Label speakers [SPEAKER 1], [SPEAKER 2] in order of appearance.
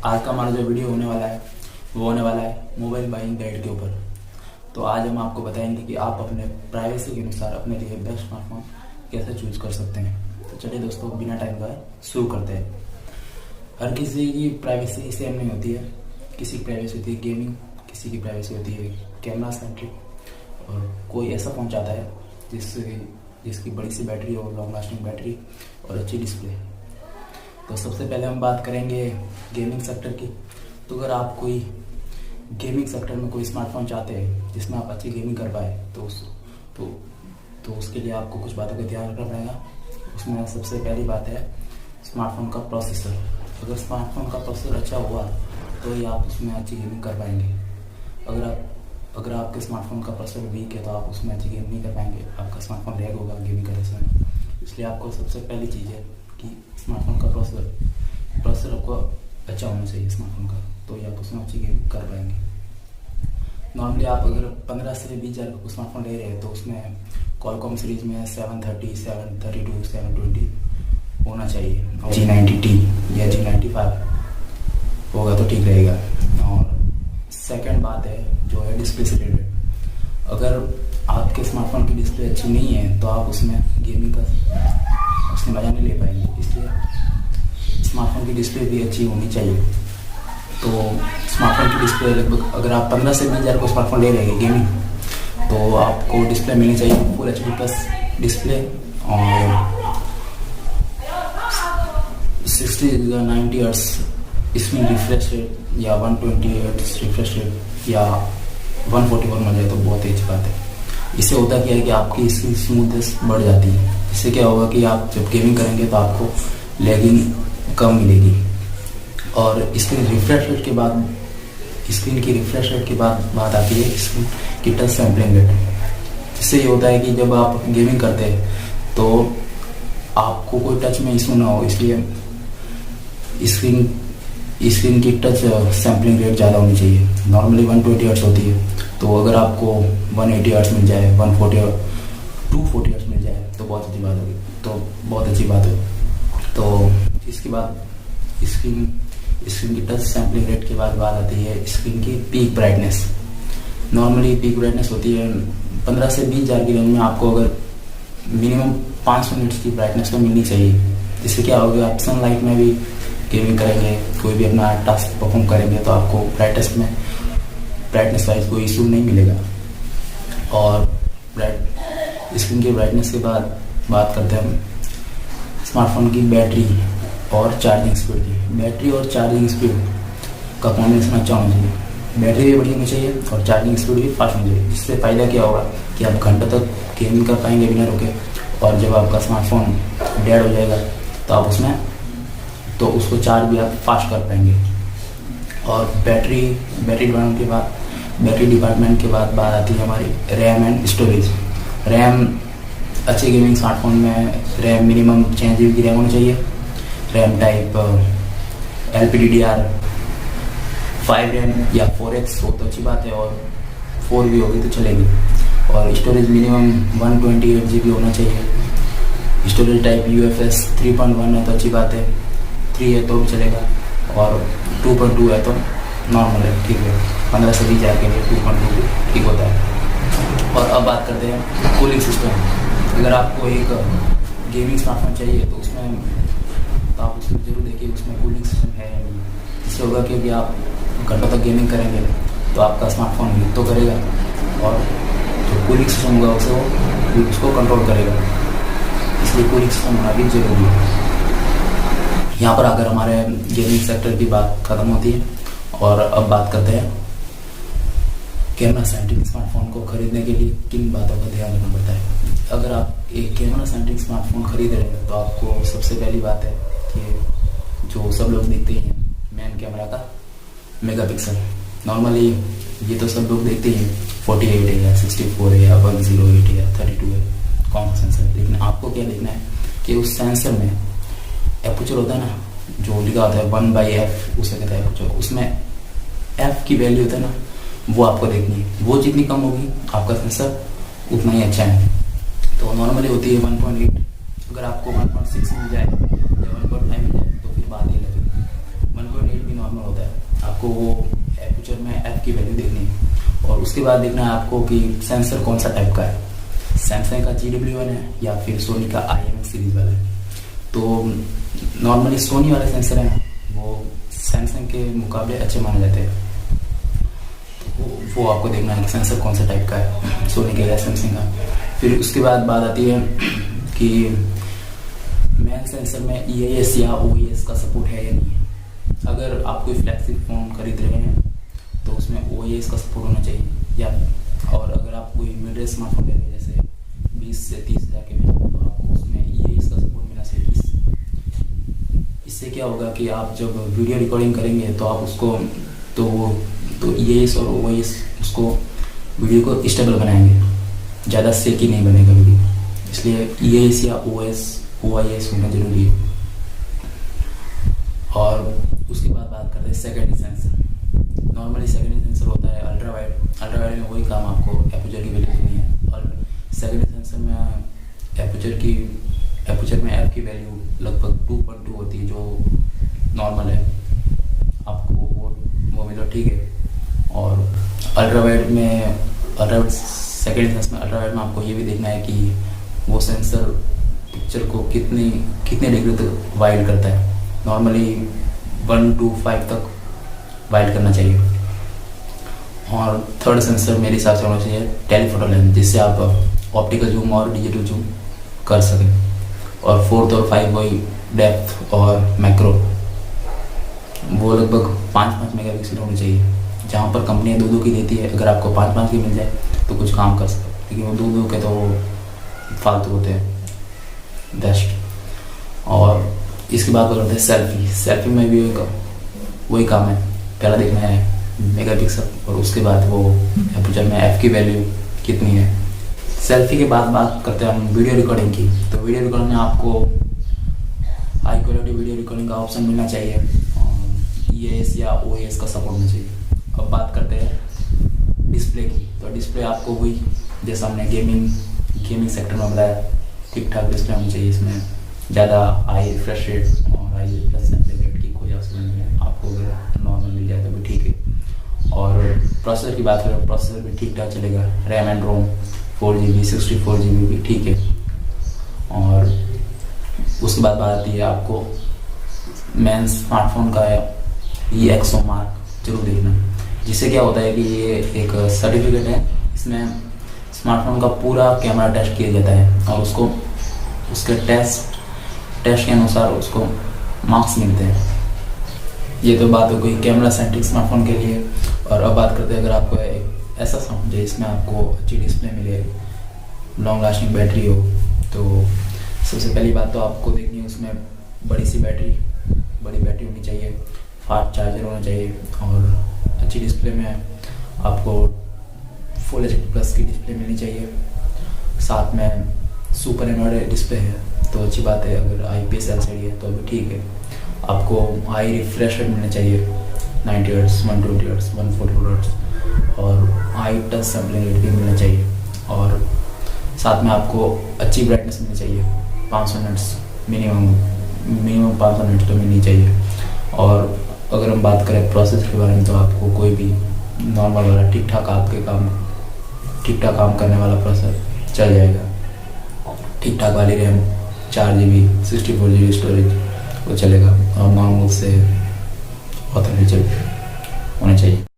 [SPEAKER 1] आज का हमारा जो वीडियो होने वाला है वो होने वाला है मोबाइल बाइंग गाइड के ऊपर। तो आज हम आपको बताएंगे कि आप अपने प्राइवेसी के अनुसार अपने लिए बेस्ट स्मार्टफोन कैसे चूज कर सकते हैं। तो चलिए दोस्तों, बिना टाइम गवाए शुरू करते हैं। हर किसी की प्राइवेसी सेम नहीं होती है। किसी की प्राइवेसी होती है गेमिंग, किसी की प्राइवेसी होती है कैमरा सेंट्रिक, और कोई ऐसा फ़ोन चाहता है जिसकी बड़ी सी बैटरी हो, लॉन्ग लास्टिंग बैटरी और अच्छी डिस्प्ले। तो सबसे पहले हम बात करेंगे गेमिंग सेक्टर की। तो अगर आप कोई गेमिंग सेक्टर में कोई स्मार्टफोन चाहते हैं जिसमें आप अच्छी गेमिंग कर पाए तो उसके लिए आपको कुछ बातों का ध्यान रखना पड़ेगा। उसमें सबसे पहली बात है स्मार्टफोन का प्रोसेसर। अगर स्मार्टफोन का प्रोसेसर अच्छा हुआ तो ही आप उसमें अच्छी गेमिंग कर पाएंगे। अगर आपके स्मार्टफोन का प्रोसेसर वीक है तो आप उसमें अच्छी गेमिंग नहीं कर पाएंगे, आपका स्मार्टफोन लैग होगा गेमिंग करने समय। इसलिए आपको सबसे पहली चीज़ है कि स्मार्टफोन का प्रोसेसर आपको अच्छा होना चाहिए स्मार्टफोन का, तो ही आप उसमें अच्छी गेमिंग कर पाएंगे। नॉर्मली आप अगर 15 से 20 हज़ार का स्मार्टफोन ले रहे हैं तो उसमें कॉलकॉम सीरीज़ में 730, 732, 720 होना चाहिए। G90T या G95 होगा तो ठीक रहेगा। और सेकंड बात है जो है डिस्प्ले से रिलेटेड। अगर आपके स्मार्टफोन की डिस्प्ले अच्छी नहीं है तो आप उसमें गेमिंग का उससे मज़ा नहीं ले पाएंगे। इसलिए स्मार्टफोन की डिस्प्ले भी अच्छी होनी चाहिए। तो स्मार्टफोन की डिस्प्ले लगभग अगर आप 15 से 20 हज़ार को स्मार्टफोन ले रहे हैं गेमिंग, तो आपको डिस्प्ले मिलनी चाहिए फुल HD प्लस डिस्प्ले और 60 या 90 हर्ट्ज स्क्रीन रिफ्रेश रेट या 120 हर्ट्ज रिफ्रेश रेट या 144 मिल जाए तो बहुत ही अच्छी बात है। इससे होता क्या है कि आपकी स्क्रीन स्मूथनेस बढ़ जाती है। इससे क्या होगा कि आप जब गेमिंग करेंगे तो आपको लैगिंग कम मिलेगी। और स्क्रीन की रिफ्रेश रेट के बाद बात आती है स्क्रीन की टच सैम्पलिंग रेट। जिससे ये होता है कि जब आप गेमिंग करते हैं तो आपको कोई टच में इशू ना हो, इसलिए स्क्रीन की टच सैम्पलिंग रेट ज़्यादा होनी चाहिए। नॉर्मली 120 हर्ट्ज होती है, तो अगर आपको 180 हर्ट्ज मिल जाए, 240 हर्ट्ज मिल जाए तो बहुत अच्छी बात होगी, तो बहुत अच्छी बात है। तो इसके बाद स्क्रीन की टच सैम्पलिंग रेट के बाद बात आती है स्क्रीन की peak brightness. Normally peak brightness होती है 15 से 20 हज़ार की रेंज में। आपको अगर मिनिमम 500 निट्स की ब्राइटनेस तो मिलनी चाहिए। जिससे क्या होगा, आप सनलाइट में भी गेमिंग करेंगे, कोई भी अपना टास्क परफॉर्म करेंगे तो आपको ब्राइटनेस वाइज कोई इशू नहीं मिलेगा। और स्क्रीन की ब्राइटनेस के बाद बात करते हैं हम स्मार्टफोन की बैटरी और चार्जिंग स्पीड की। बैटरी और चार्जिंग स्पीड का कॉम्बिनेशन अच्छा होना चाहिए। बैटरी भी बढ़िया होनी चाहिए और चार्जिंग स्पीड भी फास्ट होनी चाहिए। इससे फ़ायदा क्या होगा कि आप घंटों तक गेमिंग कर पाएंगे बिना रुके। और जब आपका स्मार्टफोन डेड हो जाएगा तो आप उसको चार्ज भी आप फास्ट कर पाएंगे। और बैटरी डिपार्टमेंट के बाद बात आती है हमारी रैम एंड स्टोरेज। रैम अच्छे गेमिंग स्मार्टफोन में रैम मिनिमम 6 GB की रैम होनी चाहिए। रैम टाइप LPDDR5 रैम या 4X हो तो अच्छी बात है, और 4 भी होगी तो चलेगी। और स्टोरेज मिनिमम 128 GB होना चाहिए। स्टोरेज टाइप UFS 3.1 है तो अच्छी बात है, 3 है तो भी चलेगा, और 2.2 है तो नॉर्मल है, ठीक है। 15 से 20 हज़ार के लिए 2.2 ठीक होता है। और अब बात करते हैं कूलिंग सिस्टम। अगर आपको एक गेमिंग स्मार्टफोन चाहिए तो आप उसमें जरूर देखिए उसमें कूलिंग सिस्टम है या नहीं। इससे होगा कि आप घंटों तक गेमिंग करेंगे तो आपका स्मार्टफोन हीट तो करेगा, और जो कूलिंग सिस्टम होगा उसको कंट्रोल करेगा। इसलिए कूलिंग सिस्टम होना भी जरूरी है। यहाँ पर अगर हमारे गेमिंग सेक्टर की बात ख़त्म होती है, और अब बात करते हैं कैमरा सेंट्रिक स्मार्टफोन को खरीदने के लिए किन बातों का ध्यान रखना पड़ता है। अगर आप एक कैमरा सेंट्रिक स्मार्टफोन खरीद रहे हैं तो आपको सबसे पहली बात है कि जो सब लोग देखते हैं मेन कैमरा का मेगापिक्सल। नॉर्मली ये तो सब लोग देखते हैं 48 है या 64 है या 108 है या 32 है कौन सा सेंसर। लेकिन आपको क्या देखना है कि उस सेंसर में एपर्चर होता है ना, जो लिखा होता है 1/f, उसे कहता है एपर्चर। उसमें f की वैल्यू होता है ना, वो आपको देखनी है। वो जितनी कम होगी आपका सेंसर उतना ही अच्छा है। तो नॉर्मली होती है 1.8। अगर आपको 1.6 मिल जाए या 1.5 मिल जाए तो फिर बात ये लगेगी। 1.8 भी नॉर्मल होता है, आपको वो एपर्चर में एफ की वैल्यू देखनी है। और उसके बाद देखना है आपको कि सेंसर कौन सा टाइप का है, सैमसंग का GW1 है या फिर सोनी का IMX सीरीज वाला है। तो नॉर्मली सोनी वाले सेंसर हैं वो सैमसंग के मुकाबले अच्छे माने जाते हैं। वो आपको देखना है कि सेंसर कौन सा टाइप का है, सोनी का या सैमसंग का। फिर उसके बाद बात आती है कि मेन सेंसर में EAS या OES का सपोर्ट है या नहीं है। अगर आप कोई फ्लैगशिप फ़ोन खरीद रहे हैं तो उसमें OES का सपोर्ट होना चाहिए, या और अगर आप कोई मिड रेंज स्मार्टफोन ले रहे हैं जैसे 20 से 30 हज़ार के में, तो आपको उसमें EAS का सपोर्ट मिलना चाहिए। इससे क्या होगा कि आप जब वीडियो रिकॉर्डिंग करेंगे तो आप उसको तो EAS और OIS उसको वीडियो को स्टेबल बनाएंगे, ज़्यादा शेकी नहीं बनेगा वीडियो, इसलिए EAS या OIS होना जरूरी है। और उसके बाद बात करते हैं secondary sensor. Normally secondary sensor होता है अल्ट्रा वाइड में वही काम आपको एपर्चर की वैल्यू देनी है। और सेकेंडरी सेंसर में एपर्चर में एफ की वैल्यू लगभग 2.2 होती है, जो नॉर्मल है, आपको वो मिलो, ठीक है। और अल्ट्रावाइड सेकेंड सेंस में अल्ट्रावाइड में आपको ये भी देखना है कि वो सेंसर पिक्चर को कितने डिग्री तक वाइड करता है। नॉर्मली 1 to 5 तक वाइड करना चाहिए। और थर्ड सेंसर मेरे हिसाब से होना चाहिए टेलीफोटो लेंस, जिससे आप ऑप्टिकल जूम और डिजिटल जूम कर सकें। और 4th और 5 वही डेप्थ और मैक्रो, वो लगभग 5 मेगापिक्सल होनी चाहिए। जहाँ पर कंपनियाँ 2 की देती है, अगर आपको 5 की मिल जाए तो कुछ काम कर सकते, लेकिन वो 2 के तो फालतू होते हैं बेस्ट। और इसके बाद करते हैं सेल्फी में भी वही काम है, पहला देखना है मेगापिक्सल और उसके बाद वो एपर्चर में एफ की वैल्यू कितनी है। सेल्फी के बाद बात करते हैं हम वीडियो रिकॉर्डिंग की। तो वीडियो रिकॉर्डिंग में आपको हाई क्वालिटी वीडियो रिकॉर्डिंग का ऑप्शन मिलना चाहिए, EAS या OAS का सपोर्ट होना चाहिए। अब बात करते हैं डिस्प्ले की। तो डिस्प्ले आपको वही जैसा हमने गेमिंग सेक्टर में बताया, ठीक ठाक डिस्प्ले होनी चाहिए। इसमें ज़्यादा हाई रिफ्रेश रेट और हाई प्लस रेट की कोई आवश्यकता नहीं है। आपको अगर नॉर्मल मिल जाए तो भी ठीक है। और प्रोसेसर की बात करें, प्रोसेसर भी ठीक ठाक चलेगा, RAM and Rome 4GB 64GB भी ठीक है। और उसके बाद बात आती है आपको मेन स्मार्टफोन का ये एक्सो मार्क जरूर देखना, जिससे क्या होता है कि ये एक सर्टिफिकेट है। इसमें स्मार्टफोन का पूरा कैमरा टेस्ट किया जाता है और उसके टेस्ट के अनुसार उसको मार्क्स मिलते हैं। ये तो बात हो गई कैमरा सेंट्रिक स्मार्टफोन के लिए। और अब बात करते हैं अगर आपको एक ऐसा साउंड है जिसमें आपको अच्छी डिस्प्ले मिले, लॉन्ग लास्टिंग बैटरी हो, तो सबसे पहली बात तो आपको देखनी है उसमें बड़ी बैटरी होनी चाहिए, फास्ट चार्जर होना चाहिए और अच्छी डिस्प्ले में आपको Full HD प्लस की डिस्प्ले मिलनी चाहिए। साथ में सुपर एमोलेड डिस्प्ले है तो अच्छी बात है, अगर IPS LCD है तो भी ठीक है। आपको हाई रिफ्रेश रेट मिलना चाहिए, 90 हर्ट्ज, 120 हर्ट्ज, 140 हर्ट्ज और हाई टच सैम्पलिंग रेट भी मिलना चाहिए। और साथ में आपको अच्छी ब्राइटनेस मिलनी चाहिए, 500 निट्स मिनिमम 500 निट्स तो मिलनी चाहिए। और अगर हम बात करें प्रोसेसर के बारे में, तो आपको कोई भी नॉर्मल वाला ठीक ठाक काम करने वाला प्रोसेसर चल जाएगा। ठीक ठाक वाली रैम 4GB 64GB स्टोरेज वो चलेगा और नॉर्मल से ऑथेंटिक होना चाहिए।